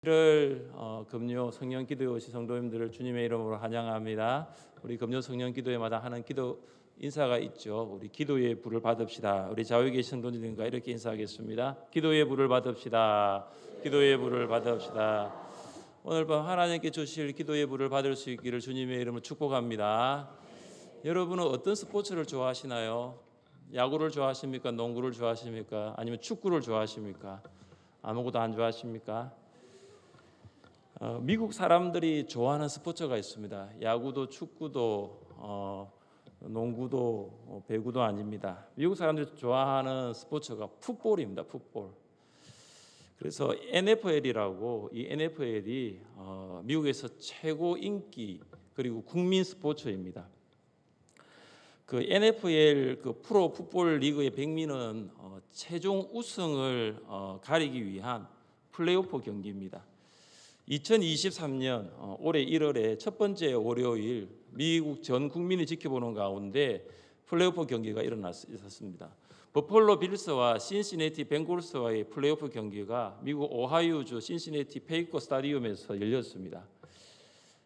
를 금요 성령 기도회 오신 성도님들을 주님의 이름으로 환영합니다. 우리 금요 성령 기도회마다 하는 기도 인사가 있죠. 우리 기도의 불을 받읍시다. 우리 좌우에 계신 성도님들과 이렇게 인사하겠습니다. 기도의 불을 받읍시다. 기도의 불을 받읍시다. 오늘 밤 하나님께 주실 기도의 불을 받을 수 있기를 주님의 이름으로 축복합니다. 여러분은 어떤 스포츠를 좋아하시나요? 야구를 좋아하십니까? 농구를 좋아하십니까? 아니면 축구를 좋아하십니까? 아무것도 안 좋아하십니까? 미국 사람들이 좋아하는 스포츠가 있습니다. 야구도 축구도 농구도 배구도 아닙니다. 미국 사람들이 좋아하는 스포츠가 풋볼입니다. 풋볼. 그래서 NFL이라고 이 NFL이 미국에서 최고 인기 그리고 국민 스포츠입니다. 그 NFL 그 프로 풋볼 리그의 백미는 최종 우승을 가리기 위한 플레이오프 경기입니다. 2023년 올해 1월에 첫 번째 월요일 미국 전 국민이 지켜보는 가운데 플레이오프 경기가 있었습니다. 버펄로 빌스와 신시내티 벵골스와의 플레이오프 경기가 미국 오하이오주 신시내티 페이커 스타디움에서 열렸습니다.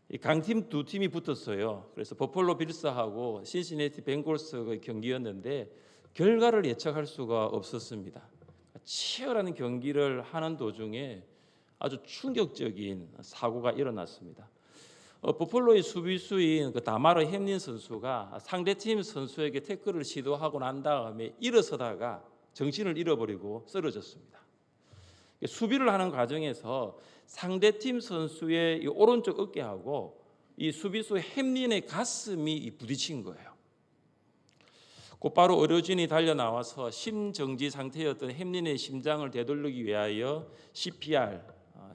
이 강팀 두 팀이 붙었어요. 그래서 버펄로 빌스하고 신시내티 벵골스의 경기였는데 결과를 예측할 수가 없었습니다. 치열한 경기를 하는 도중에 아주 충격적인 사고가 일어났습니다. 버펄로의 수비수인 그 다마르 햄린 선수가 상대팀 선수에게 태클을 시도하고 난 다음에 일어서다가 정신을 잃어버리고 쓰러졌습니다. 수비를 하는 과정에서 상대팀 선수의 이 오른쪽 어깨하고 이 수비수 햄린의 가슴이 부딪힌 거예요. 곧바로 의료진이 달려 나와서 심정지 상태였던 햄린의 심장을 되돌리기 위하여 CPR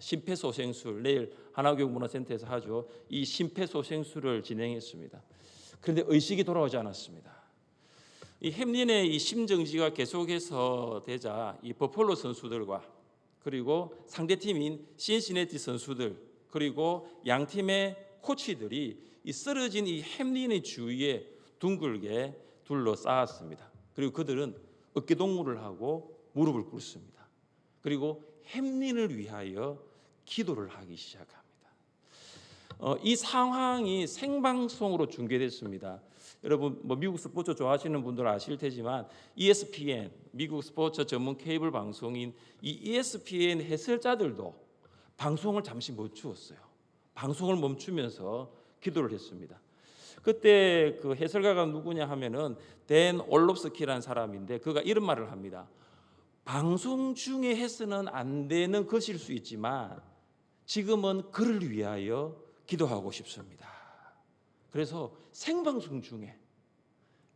심폐소생술, 내일 하나교육문화센터에서 하죠. 이 심폐소생술을 진행했습니다. 그런데 의식이 돌아오지 않았습니다. 이 햄린의 이 심정지가 계속해서 되자 이 버펄로 선수들과 그리고 상대팀인 신시내티 선수들 그리고 양 팀의 코치들이 이 쓰러진 이 햄린의 주위에 둥글게 둘러싸았습니다. 그리고 그들은 어깨 동무를 하고 무릎을 꿇습니다. 그리고 햄린을 위하여 기도를 하기 시작합니다. 이 상황이 생방송으로 중계됐습니다. 여러분 미국 스포츠 좋아하시는 분들 아실 테지만 ESPN 미국 스포츠 전문 케이블 방송인 이 ESPN 해설자들도 방송을 잠시 멈추었어요. 방송을 멈추면서 기도를 했습니다. 그때 그 해설가가 누구냐 하면은 댄 올롭스키라는 사람인데 그가 이런 말을 합니다. 방송 중에 해서는 안 되는 것일 수 있지만 지금은 그를 위하여 기도하고 싶습니다. 그래서 생방송 중에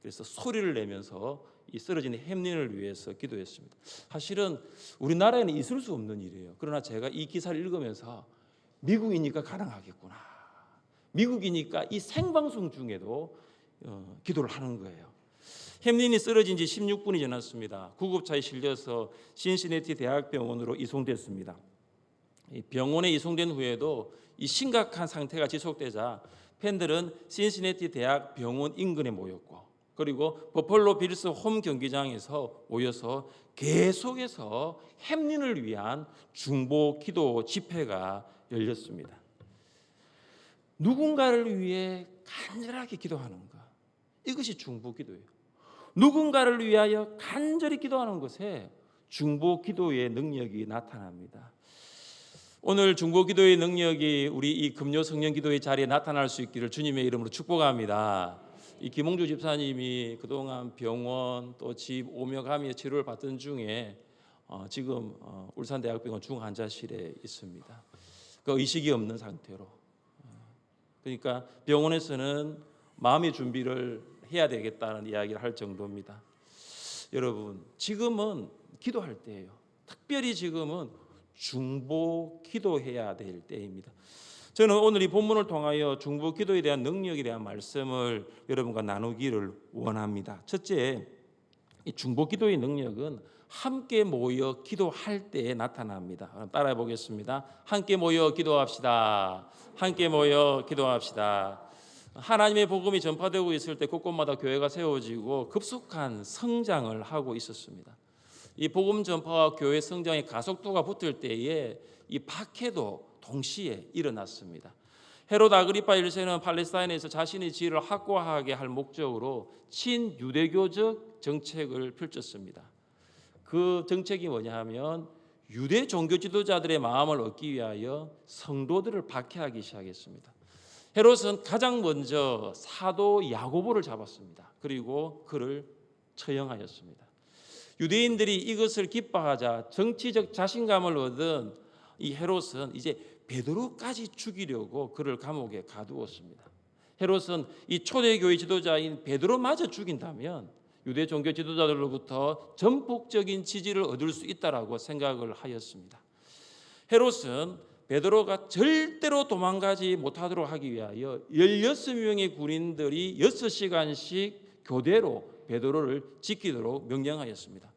그래서 소리를 내면서 이 쓰러진 햄린을 위해서 기도했습니다. 사실은 우리나라에는 있을 수 없는 일이에요. 그러나 제가 이 기사를 읽으면서 미국이니까 가능하겠구나. 미국이니까 이 생방송 중에도 기도를 하는 거예요. 햄린이 쓰러진 지 16분이 지났습니다. 구급차에 실려서 신시내티 대학병원으로 이송됐습니다. 병원에 이송된 후에도 이 심각한 상태가 지속되자 팬들은 신시내티 대학병원 인근에 모였고 그리고 버펄로 빌스 홈 경기장에서 모여서 계속해서 햄린을 위한 중보 기도 집회가 열렸습니다. 누군가를 위해 간절하게 기도하는 것, 이것이 중보 기도예요. 누군가를 위하여 간절히 기도하는 것에 중보 기도의 능력이 나타납니다. 오늘 중보 기도의 능력이 우리 이 금요 성령 기도의 자리에 나타날 수 있기를 주님의 이름으로 축복합니다. 이 김홍주 집사님이 그동안 병원 또 집 오며 가며 치료를 받던 중에 지금 울산대학병원 중환자실에 있습니다. 그 의식이 없는 상태로. 그러니까 병원에서는 마음의 준비를 해야 되겠다는 이야기를 할 정도입니다. 여러분, 지금은 기도할 때예요. 특별히 지금은 중보 기도해야 될 때입니다. 저는 오늘 이 본문을 통하여 중보 기도에 대한 능력에 대한 말씀을 여러분과 나누기를 원합니다. 첫째, 이 중보 기도의 능력은 함께 모여 기도할 때에 나타납니다. 따라해 보겠습니다. 함께 모여 기도합시다. 함께 모여 기도합시다. 하나님의 복음이 전파되고 있을 때 곳곳마다 교회가 세워지고 급속한 성장을 하고 있었습니다. 이 복음 전파와 교회 성장의 가속도가 붙을 때에 이 박해도 동시에 일어났습니다. 헤롯 아그리파 1세는 팔레스타인에서 자신의 지위를 확고하게 할 목적으로 친유대교적 정책을 펼쳤습니다. 그 정책이 뭐냐 하면 유대 종교 지도자들의 마음을 얻기 위하여 성도들을 박해하기 시작했습니다. 헤롯은 가장 먼저 사도 야고보를 잡았습니다. 그리고 그를 처형하였습니다. 유대인들이 이것을 기뻐하자 정치적 자신감을 얻은 이 헤롯은 이제 베드로까지 죽이려고 그를 감옥에 가두었습니다. 헤롯은 이 초대교회 지도자인 베드로마저 죽인다면 유대 종교 지도자들로부터 전폭적인 지지를 얻을 수 있다라고 생각을 하였습니다. 헤롯은 베드로가 절대로 도망가지 못하도록 하기 위하여 16명의 군인들이 6시간씩 교대로 베드로를 지키도록 명령하였습니다.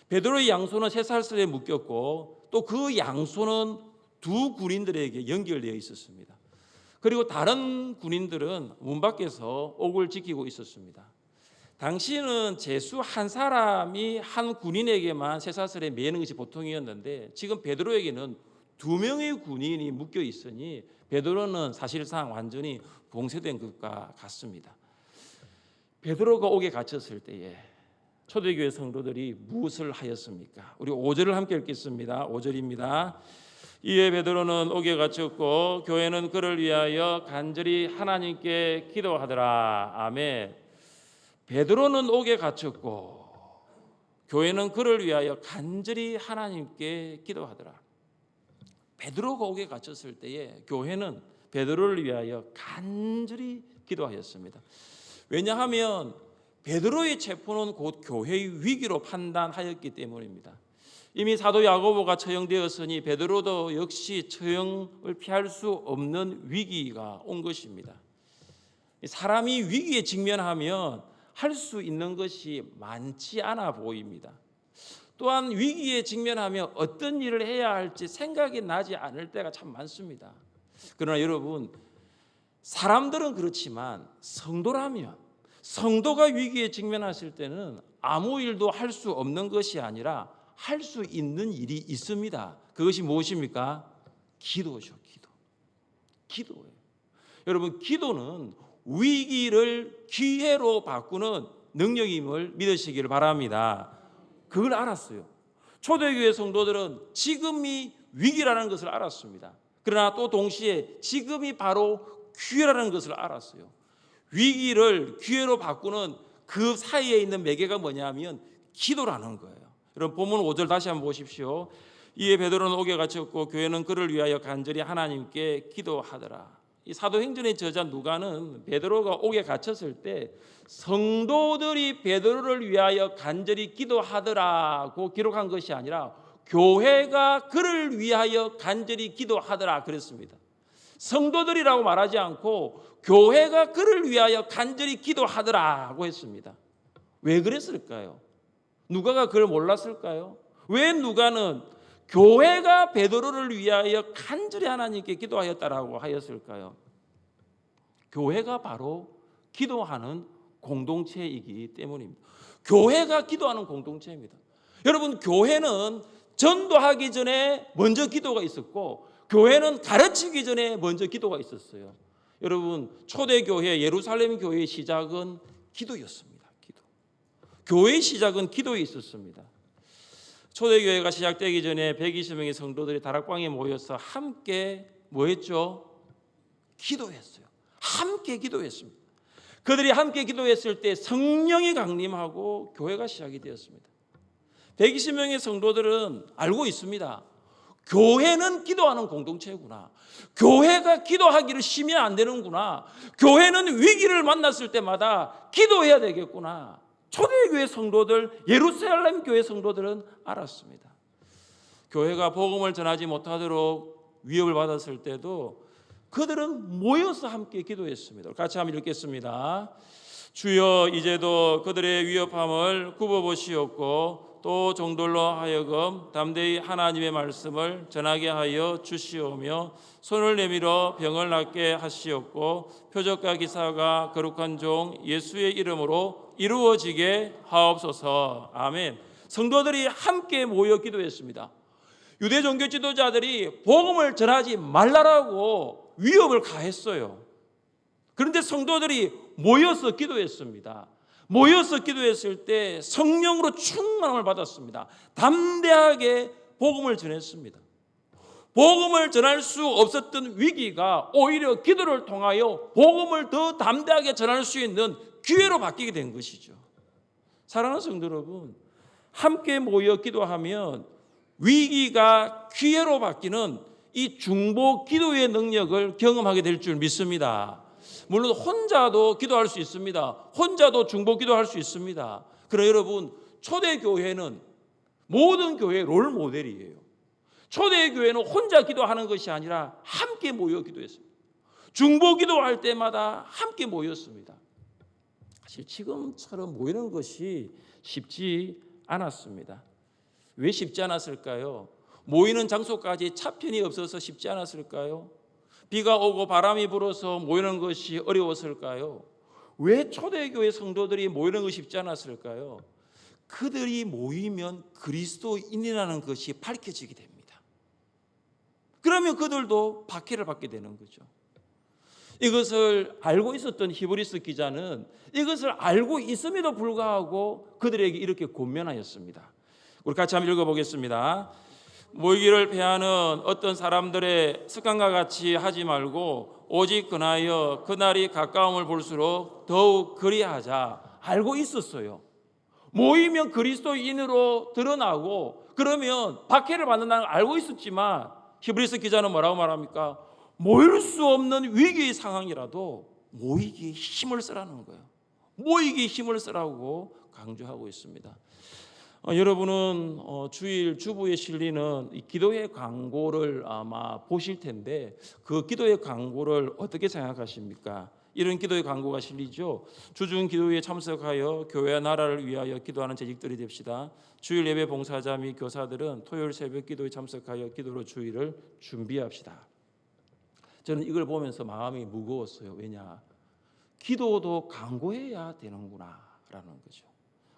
베드로의 양손은 쇠사슬에 묶였고 또 그 양손은 두 군인들에게 연결되어 있었습니다. 그리고 다른 군인들은 문 밖에서 옥을 지키고 있었습니다. 당시는 제수 한 사람이 한 군인에게만 쇠사슬에 매는 것이 보통이었는데 지금 베드로에게는 2명의 군인이 묶여 있으니 베드로는 사실상 완전히 봉쇄된 것과 같습니다. 베드로가 옥에 갇혔을 때에 초대교회 성도들이 무엇을 하였습니까? 우리 5절을 함께 읽겠습니다. 5절입니다. 이에 베드로는 옥에 갇혔고 교회는 그를 위하여 간절히 하나님께 기도하더라. 아멘. 베드로는 옥에 갇혔고 교회는 그를 위하여 간절히 하나님께 기도하더라. 베드로가 옥에 갇혔을 때에 교회는 베드로를 위하여 간절히 기도하였습니다. 왜냐하면 베드로의 체포는 곧 교회의 위기로 판단하였기 때문입니다. 이미 사도 야고보가 처형되었으니 베드로도 역시 처형을 피할 수 없는 위기가 온 것입니다. 사람이 위기에 직면하면 할 수 있는 것이 많지 않아 보입니다. 또한 위기에 직면하며 어떤 일을 해야 할지 생각이 나지 않을 때가 참 많습니다. 그러나 여러분, 사람들은 그렇지만 성도라면 성도가 위기에 직면했을 때는 아무 일도 할 수 없는 것이 아니라 할 수 있는 일이 있습니다. 그것이 무엇입니까? 기도죠. 기도예요. 여러분, 기도는 위기를 기회로 바꾸는 능력임을 믿으시기를 바랍니다. 그걸 알았어요. 초대교회 성도들은 지금이 위기라는 것을 알았습니다. 그러나 또 동시에 지금이 바로 기회라는 것을 알았어요. 위기를 기회로 바꾸는 그 사이에 있는 매개가 뭐냐면 기도라는 거예요. 여러분 본문 5절 다시 한번 보십시오. 이에 베드로는 옥에 갇혔고 교회는 그를 위하여 간절히 하나님께 기도하더라. 이 사도행전의 저자 누가는 베드로가 옥에 갇혔을 때 성도들이 베드로를 위하여 간절히 기도하더라고 기록한 것이 아니라 교회가 그를 위하여 간절히 기도하더라 그랬습니다. 성도들이라고 말하지 않고 교회가 그를 위하여 간절히 기도하더라고 했습니다. 왜 그랬을까요? 누가가 그걸 몰랐을까요? 왜 누가는 교회가 베드로를 위하여 간절히 하나님께 기도하였다라고 하였을까요? 교회가 바로 기도하는 공동체이기 때문입니다. 교회가 기도하는 공동체입니다. 여러분, 교회는 전도하기 전에 먼저 기도가 있었고 교회는 가르치기 전에 먼저 기도가 있었어요. 여러분, 초대교회 예루살렘 교회의 시작은 기도였습니다. 교회의 시작은 기도에 있었습니다. 초대교회가 시작되기 전에 120명의 성도들이 다락방에 모여서 함께 뭐 했죠? 기도했어요. 함께 기도했습니다. 그들이 함께 기도했을 때 성령이 강림하고 교회가 시작이 되었습니다. 120명의 성도들은 알고 있습니다. 교회는 기도하는 공동체구나. 교회가 기도하기를 쉬면 안 되는구나. 교회는 위기를 만났을 때마다 기도해야 되겠구나. 초대교회 성도들, 예루살렘 교회 성도들은 알았습니다. 교회가 복음을 전하지 못하도록 위협을 받았을 때도 그들은 모여서 함께 기도했습니다. 같이 한번 읽겠습니다. 주여 이제도 그들의 위협함을 굽어보시옵고 또 종들로 하여금 담대히 하나님의 말씀을 전하게 하여 주시오며 손을 내밀어 병을 낫게 하시옵고 표적과 기사가 거룩한 종 예수의 이름으로 이루어지게 하옵소서. 아멘. 성도들이 함께 모여 기도했습니다. 유대 종교 지도자들이 복음을 전하지 말라라고 위협을 가했어요. 그런데 성도들이 모여서 기도했습니다. 모여서 기도했을 때 성령으로 충만함을 받았습니다. 담대하게 복음을 전했습니다. 복음을 전할 수 없었던 위기가 오히려 기도를 통하여 복음을 더 담대하게 전할 수 있는 기회로 바뀌게 된 것이죠. 사랑하는 성도 여러분, 함께 모여 기도하면 위기가 기회로 바뀌는 이 중보 기도의 능력을 경험하게 될 줄 믿습니다. 물론 혼자도 기도할 수 있습니다. 혼자도 중보 기도할 수 있습니다. 그러나 여러분, 초대교회는 모든 교회의 롤 모델이에요. 초대교회는 혼자 기도하는 것이 아니라 함께 모여 기도했습니다. 중보 기도할 때마다 함께 모였습니다. 사실 지금처럼 모이는 것이 쉽지 않았습니다. 왜 쉽지 않았을까요? 모이는 장소까지 차편이 없어서 쉽지 않았을까요? 비가 오고 바람이 불어서 모이는 것이 어려웠을까요? 왜 초대교회 성도들이 모이는 것이 쉽지 않았을까요? 그들이 모이면 그리스도인이라는 것이 밝혀지게 됩니다. 그러면 그들도 박해를 받게 되는 거죠. 이것을 알고 있었던 히브리서 기자는 이것을 알고 있음에도 불구하고 그들에게 이렇게 권면하였습니다. 우리 같이 한번 읽어보겠습니다. 모이기를 패하는 어떤 사람들의 습관과 같이 하지 말고 오직 그나여 그날이 가까움을 볼수록 더욱 그리하자. 알고 있었어요. 모이면 그리스도인으로 드러나고 그러면 박해를 받는다는 걸 알고 있었지만 히브리서 기자는 뭐라고 말합니까? 모일 수 없는 위기의 상황이라도 모이기에 힘을 쓰라는 거예요. 모이기에 힘을 쓰라고 강조하고 있습니다. 여러분은 주일 주부에 실리는 이 기도의 광고를 아마 보실 텐데 그 기도의 광고를 어떻게 생각하십니까? 이런 기도의 광고가 실리죠. 주중 기도회에 참석하여 교회와 나라를 위하여 기도하는 재직들이 됩시다. 주일 예배 봉사자 및 교사들은 토요일 새벽 기도에 참석하여 기도로 주일을 준비합시다. 저는 이걸 보면서 마음이 무거웠어요. 왜냐? 기도도 광고해야 되는구나 라는 거죠.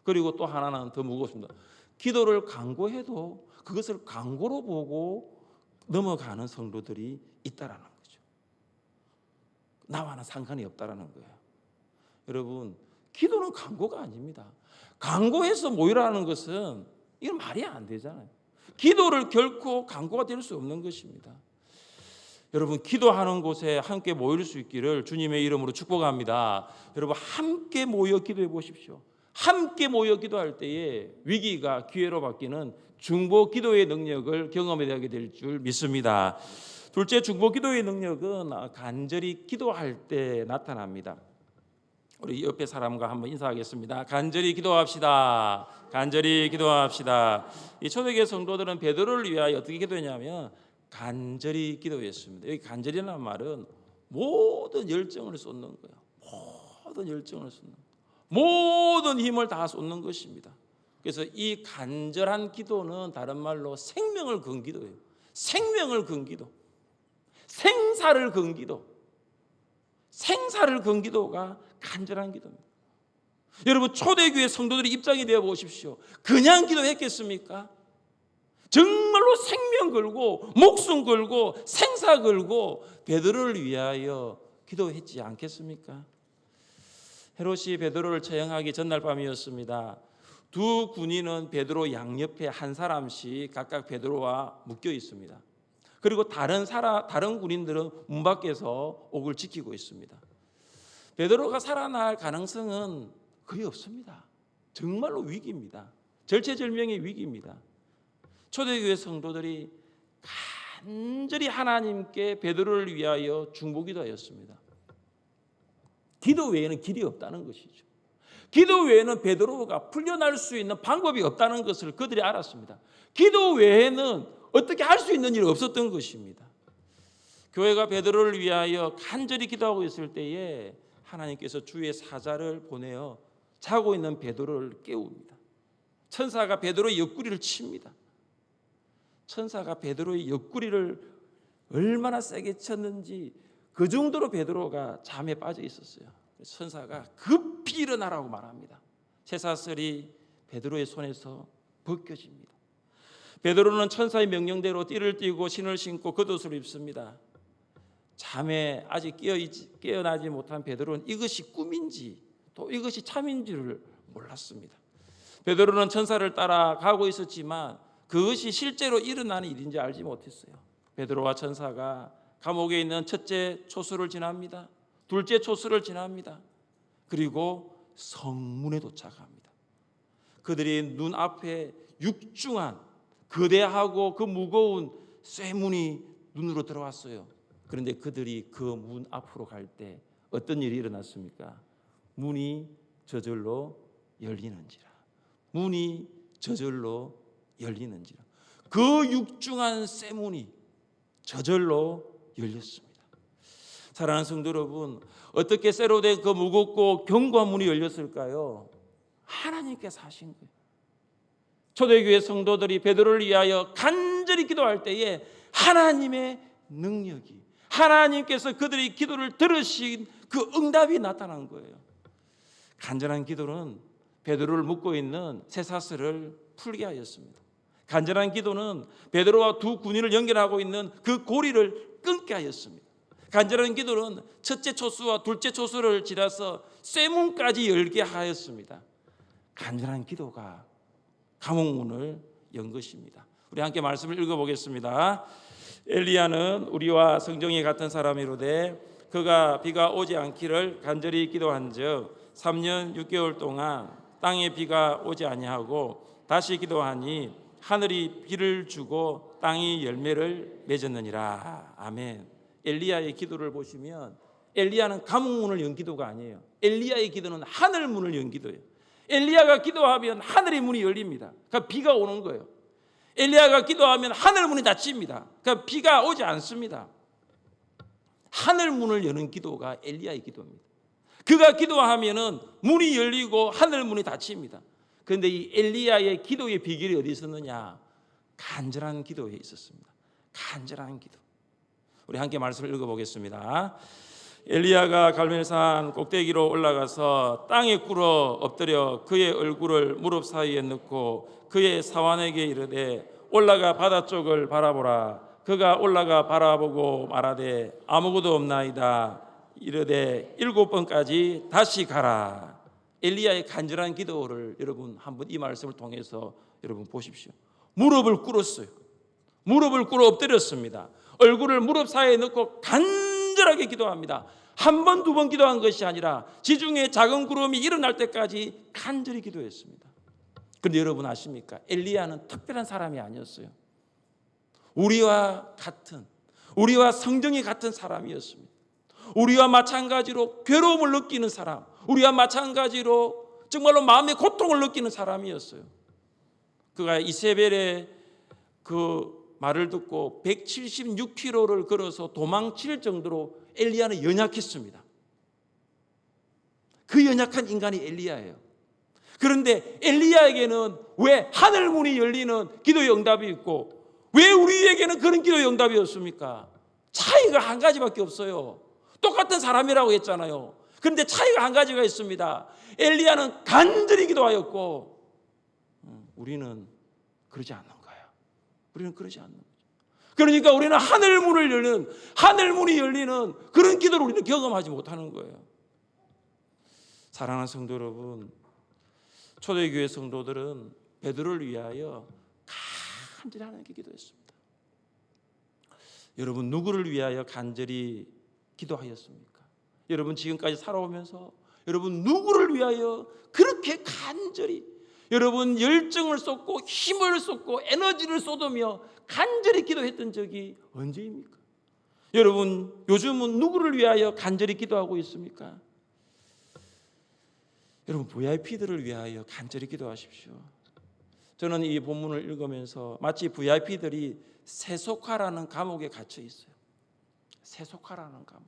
그리고 또 하나는 더 무겁습니다. 기도를 광고해도 그것을 광고로 보고 넘어가는 성도들이 있다라는 거죠. 나와는 상관이 없다라는 거예요. 여러분, 기도는 광고가 아닙니다. 광고해서 모이라는 것은 이건 말이 안 되잖아요. 기도를 결코 광고가 될 수 없는 것입니다. 여러분, 기도하는 곳에 함께 모일 수 있기를 주님의 이름으로 축복합니다. 여러분, 함께 모여 기도해 보십시오. 함께 모여 기도할 때에 위기가 기회로 바뀌는 중보 기도의 능력을 경험하게 될 줄 믿습니다. 둘째, 중보 기도의 능력은 간절히 기도할 때 나타납니다. 우리 옆에 사람과 한번 인사하겠습니다. 간절히 기도합시다. 간절히 기도합시다. 이 초대교회 성도들은 베드로를 위하여 어떻게 기도했냐면 간절히 기도했습니다. 여기 간절이라는 말은 모든 열정을 쏟는 거예요. 모든 열정을 쏟는 거예요. 모든 힘을 다 쏟는 것입니다. 그래서 이 간절한 기도는 다른 말로 생명을 건 기도예요. 생명을 건 기도, 생사를 건 기도, 생사를 건 기도가 간절한 기도입니다. 여러분, 초대교회 성도들의 입장이 되어 보십시오. 그냥 기도했겠습니까? 정말로 생명 걸고 목숨 걸고 생사 걸고 베드로를 위하여 기도했지 않겠습니까? 헤롯이 베드로를 처형하기 전날 밤이었습니다. 두 군인은 베드로 양옆에 한 사람씩 각각 베드로와 묶여 있습니다. 그리고 다른 군인들은 문 밖에서 옥을 지키고 있습니다. 베드로가 살아날 가능성은 거의 없습니다. 정말로 위기입니다. 절체절명의 위기입니다. 초대교회 성도들이 간절히 하나님께 베드로를 위하여 중보기도하였습니다. 기도 외에는 길이 없다는 것이죠. 기도 외에는 베드로가 풀려날 수 있는 방법이 없다는 것을 그들이 알았습니다. 기도 외에는 어떻게 할 수 있는 일이 없었던 것입니다. 교회가 베드로를 위하여 간절히 기도하고 있을 때에 하나님께서 주의 사자를 보내어 자고 있는 베드로를 깨웁니다. 천사가 베드로의 옆구리를 칩니다. 천사가 베드로의 옆구리를 얼마나 세게 쳤는지 그 정도로 베드로가 잠에 빠져 있었어요. 천사가 급히 일어나라고 말합니다. 쇠사슬이 베드로의 손에서 벗겨집니다. 베드로는 천사의 명령대로 띠를 띠고 신을 신고 겉옷을 입습니다. 잠에 아직 깨어나지 못한 베드로는 이것이 꿈인지 또 이것이 참인지를 몰랐습니다. 베드로는 천사를 따라 가고 있었지만 그것이 실제로 일어나는 일인지 알지 못했어요. 베드로와 천사가 감옥에 있는 첫째 초소를 지납니다. 둘째 초소를 지납니다. 그리고 성문에 도착합니다. 그들이 눈앞에 육중한 거대하고 그 무거운 쇠문이 눈으로 들어왔어요. 그런데 그들이 그 문 앞으로 갈 때 어떤 일이 일어났습니까? 문이 저절로 열리는지라. 문이 저절로 열리는지라. 그 육중한 쇠문이 저절로 열렸습니다. 사랑하는 성도 여러분, 어떻게 쇠로 된 그 무겁고 견고한 문이 열렸을까요? 하나님께서 하신 거예요. 초대교회 성도들이 베드로를 위하여 간절히 기도할 때에 하나님의 능력이, 하나님께서 그들의 기도를 들으신 그 응답이 나타난 거예요. 간절한 기도는 베드로를 묶고 있는 쇠사슬을 풀게 하였습니다. 간절한 기도는 베드로와 두 군인을 연결하고 있는 그 고리를 끊게 하였습니다. 간절한 기도는 첫째 초수와 둘째 초수를 지나서 쇠문까지 열게 하였습니다. 간절한 기도가 감옥문을 연 것입니다. 우리 함께 말씀을 읽어보겠습니다. 엘리야는 우리와 성정이 같은 사람이로되 그가 비가 오지 않기를 간절히 기도한즉 3년 6개월 동안 땅에 비가 오지 아니하고 다시 기도하니 하늘이 비를 주고 땅이 열매를 맺었느니라. 아멘. 엘리야의 기도를 보시면 엘리야는 감옥문을 연 기도가 아니에요. 엘리야의 기도는 하늘문을 연 기도예요. 엘리야가 기도하면 하늘의 문이 열립니다. 그러니까 비가 오는 거예요. 엘리야가 기도하면 하늘문이 닫힙니다. 그러니까 비가 오지 않습니다. 하늘문을 여는 기도가 엘리야의 기도입니다. 그가 기도하면은 문이 열리고 하늘문이 닫힙니다. 그런데 이 엘리야의 기도의 비결이 어디 있었느냐? 간절한 기도에 있었습니다. 간절한 기도. 우리 함께 말씀을 읽어보겠습니다. 엘리야가 갈멜산 꼭대기로 올라가서 땅에 꿇어 엎드려 그의 얼굴을 무릎 사이에 넣고 그의 사환에게 이르되 올라가 바다 쪽을 바라보라. 그가 올라가 바라보고 말하되 아무것도 없나이다. 이르되 7번까지 다시 가라. 엘리야의 간절한 기도를 여러분 한번 이 말씀을 통해서 여러분 보십시오. 무릎을 꿇었어요. 무릎을 꿇어 엎드렸습니다. 얼굴을 무릎 사이에 넣고 간절하게 기도합니다. 한 번, 두 번 기도한 것이 아니라 지중해 작은 구름이 일어날 때까지 간절히 기도했습니다. 그런데 여러분 아십니까? 엘리야는 특별한 사람이 아니었어요. 우리와 성정이 같은 사람이었습니다. 우리와 마찬가지로 괴로움을 느끼는 사람, 우리와 마찬가지로 정말로 마음의 고통을 느끼는 사람이었어요. 그가 이세벨의 그 말을 듣고 176km를 걸어서 도망칠 정도로 엘리야는 연약했습니다. 그 연약한 인간이 엘리야예요. 그런데 엘리야에게는 왜 하늘문이 열리는 기도의 응답이 있고 왜 우리에게는 그런 기도의 응답이 없습니까? 차이가 한 가지밖에 없어요. 똑같은 사람이라고 했잖아요. 그런데 차이가 한 가지가 있습니다. 엘리야는 간절히 기도하였고 우리는 그러지 않는 거예요. 우리는 그러지 않는 거죠. 그러니까 우리는 하늘문이 열리는 그런 기도를 우리는 경험하지 못하는 거예요. 사랑하는 성도 여러분, 초대교회 성도들은 베드로를 위하여 간절히 하나님께 기도했습니다. 여러분 누구를 위하여 간절히 기도하였습니까? 여러분 지금까지 살아오면서 여러분 누구를 위하여 그렇게 간절히 여러분 열정을 쏟고 힘을 쏟고 에너지를 쏟으며 간절히 기도했던 적이 언제입니까? 여러분 요즘은 누구를 위하여 간절히 기도하고 있습니까? 여러분 VIP들을 위하여 간절히 기도하십시오. 저는 이 본문을 읽으면서 마치 VIP들이 세속화라는 감옥에 갇혀 있어요. 세속화라는 감옥.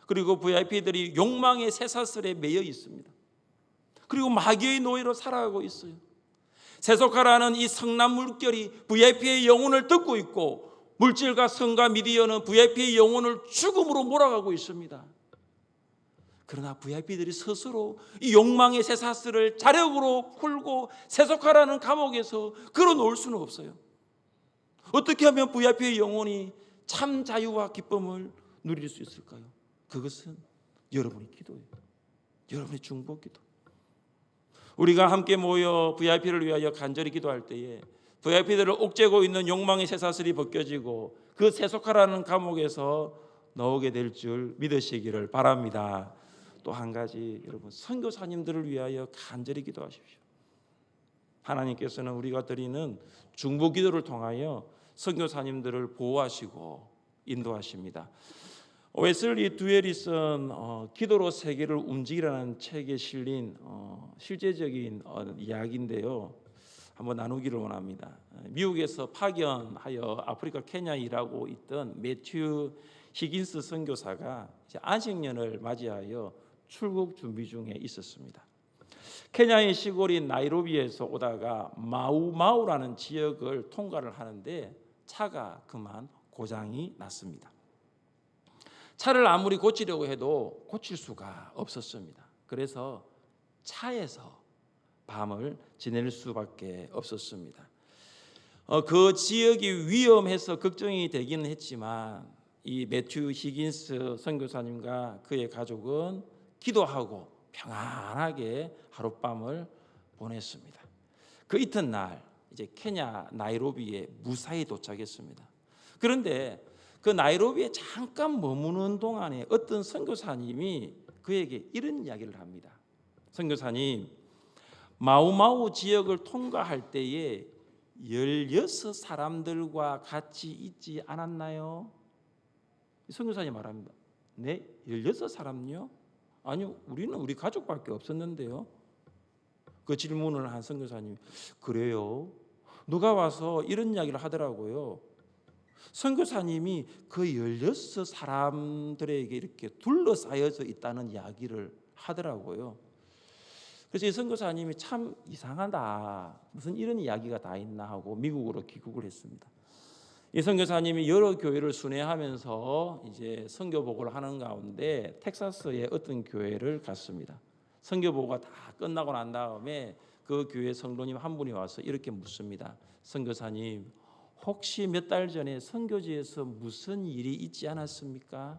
그리고 VIP들이 욕망의 쇠사슬에 매여 있습니다. 그리고 마귀의 노예로 살아가고 있어요. 세속화라는 이 성난 물결이 VIP의 영혼을 뜯고 있고 물질과 성과 미디어는 VIP의 영혼을 죽음으로 몰아가고 있습니다. 그러나 VIP들이 스스로 이 욕망의 쇠사슬을 자력으로 풀고 세속화라는 감옥에서 끌어놓을 수는 없어요. 어떻게 하면 VIP의 영혼이 참 자유와 기쁨을 누릴 수 있을까요? 그것은 여러분의 기도예요. 여러분의 중보 기도. 우리가 함께 모여 VIP를 위하여 간절히 기도할 때에 VIP들을 옥죄고 있는 욕망의 쇠사슬이 벗겨지고 그 세속화라는 감옥에서 나오게 될 줄 믿으시기를 바랍니다. 또 한 가지, 여러분, 선교사님들을 위하여 간절히 기도하십시오. 하나님께서는 우리가 드리는 중보 기도를 통하여 선교사님들을 보호하시고 인도하십니다. 웨슬리 듀웰이 쓴 기도로 세계를 움직이라는 책에 실린 실제적인 이야기인데요. 한번 나누기를 원합니다. 미국에서 파견하여 아프리카 케냐에 일하고 있던 매튜 히긴스 선교사가 안식년을 맞이하여 출국 준비 중에 있었습니다. 케냐의 시골인 나이로비에서 오다가 마우마우라는 지역을 통과를 하는데 차가 그만 고장이 났습니다. 차를 아무리 고치려고 해도 고칠 수가 없었습니다. 그래서 차에서 밤을 지낼 수밖에 없었습니다. 그 지역이 위험해서 걱정이 되기는 했지만 이 매튜 히긴스 선교사님과 그의 가족은 기도하고 평안하게 하룻밤을 보냈습니다. 그 이튿날 이제 케냐 나이로비에 무사히 도착했습니다. 그런데 그 나이로비에 잠깐 머무는 동안에 어떤 선교사님이 그에게 이런 이야기를 합니다. 선교사님, 마우마우 지역을 통과할 때에 16사람들과 같이 있지 않았나요? 선교사님 말합니다. 네, 16사람요? 아니요, 우리는 우리 가족밖에 없었는데요. 그 질문을 한 선교사님이 그래요? 누가 와서 이런 이야기를 하더라고요. 선교사님이 그 16사람들에게 이렇게 둘러싸여져 있다는 이야기를 하더라고요. 그래서 이 선교사님이 참 이상하다, 무슨 이런 이야기가 다 있나 하고 미국으로 귀국을 했습니다. 이 선교사님이 여러 교회를 순회하면서 이제 선교복을 하는 가운데 텍사스의 어떤 교회를 갔습니다. 선교복가 다 끝나고 난 다음에 그 교회 성도님 한 분이 와서 이렇게 묻습니다. 선교사님, 혹시 몇 달 전에 선교지에서 무슨 일이 있지 않았습니까?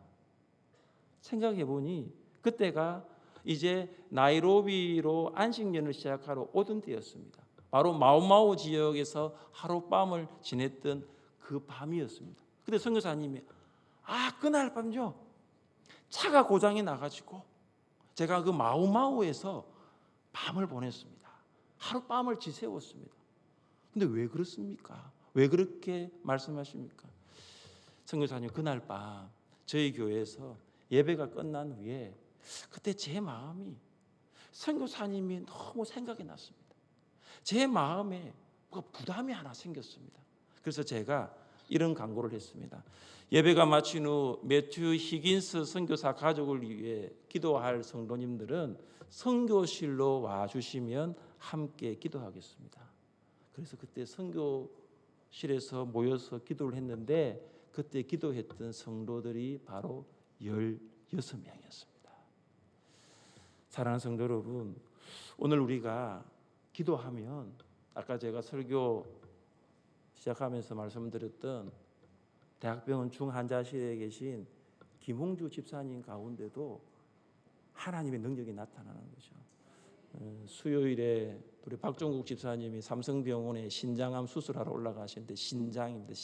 생각해 보니 그때가 이제 나이로비로 안식년을 시작하러 오던 때였습니다. 바로 마우마우 지역에서 하룻밤을 지냈던 그 밤이었습니다. 근데 선교사님이 그날 밤요, 차가 고장이 나가지고 제가 그 마우마우에서 밤을 보냈습니다. 하룻밤을 지새웠습니다. 근데 왜 그렇습니까? 왜 그렇게 말씀하십니까? 선교사님, 그날 밤 저희 교회에서 예배가 끝난 후에 그때 제 마음이 선교사님이 너무 생각이 났습니다. 제 마음에 뭔가 부담이 하나 생겼습니다. 그래서 제가 이런 간구를 했습니다. 예배가 마친 후 매튜 히긴스 선교사 가족을 위해 기도할 성도님들은 선교실로 와주시면 함께 기도하겠습니다. 그래서 그때 선교실에서 모여서 기도를 했는데 그때 기도했던 성도들이 바로 16명이었습니다. 사랑하는 성도 여러분, 오늘 우리가 기도하면 아까 제가 설교 시작하면서 말씀드렸던 대학병원 중환자실에 계신 김홍주 집사님 가운데도 하나님의 능력이 나타나는 거죠. 수요일에 우리 박종국 집사님이 삼성병원에 신장암 수술하러 올라가시는데 신장입니다.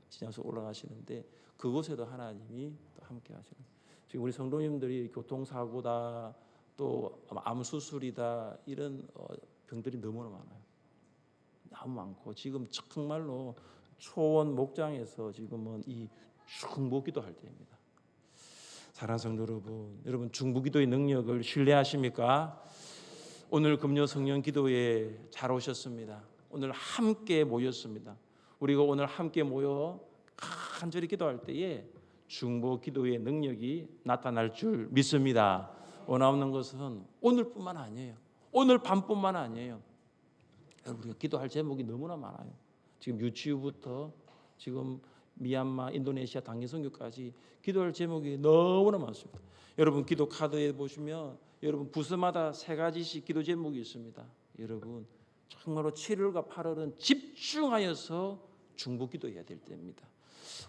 신장수 올라가시는데 그곳에도 하나님이 또 함께 하시는 거예요. 지금 우리 성도님들이 교통사고다 또 암 수술이다 이런 병들이 너무나 많아요. 너무 많고 지금 정말로 초원 목장에서 지금은 이 중보기도 할 때입니다. 사랑하는 성도 여러분 중보기도의 능력을 신뢰하십니까? 오늘 금요 성령 기도에 잘 오셨습니다. 오늘 함께 모였습니다. 우리가 오늘 함께 모여 간절히 기도할 때에 중보기도의 능력이 나타날 줄 믿습니다. 원하는 것은 오늘뿐만 아니에요. 오늘 밤뿐만 아니에요. 우리가 기도할 제목이 너무나 많아요. 지금 유치부부터 지금 미얀마, 인도네시아 단기 선교까지 기도할 제목이 너무나 많습니다. 여러분 기도 카드에 보시면 여러분 부서마다 3가지씩 기도 제목이 있습니다. 여러분 정말로 7월과 8월은 집중하여서 중보 기도해야 될 때입니다.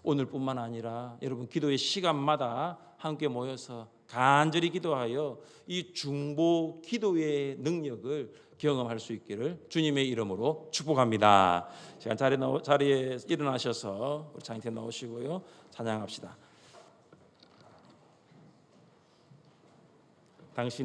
오늘뿐만 아니라 여러분 기도의 시간마다 함께 모여서 간절히 기도하여 이 중보 기도의 능력을 경험할 수 있기를 주님의 이름으로 축복합니다. 시간 자리에 일어나셔서 우리 장팀 나오시고요. 찬양합시다. 당신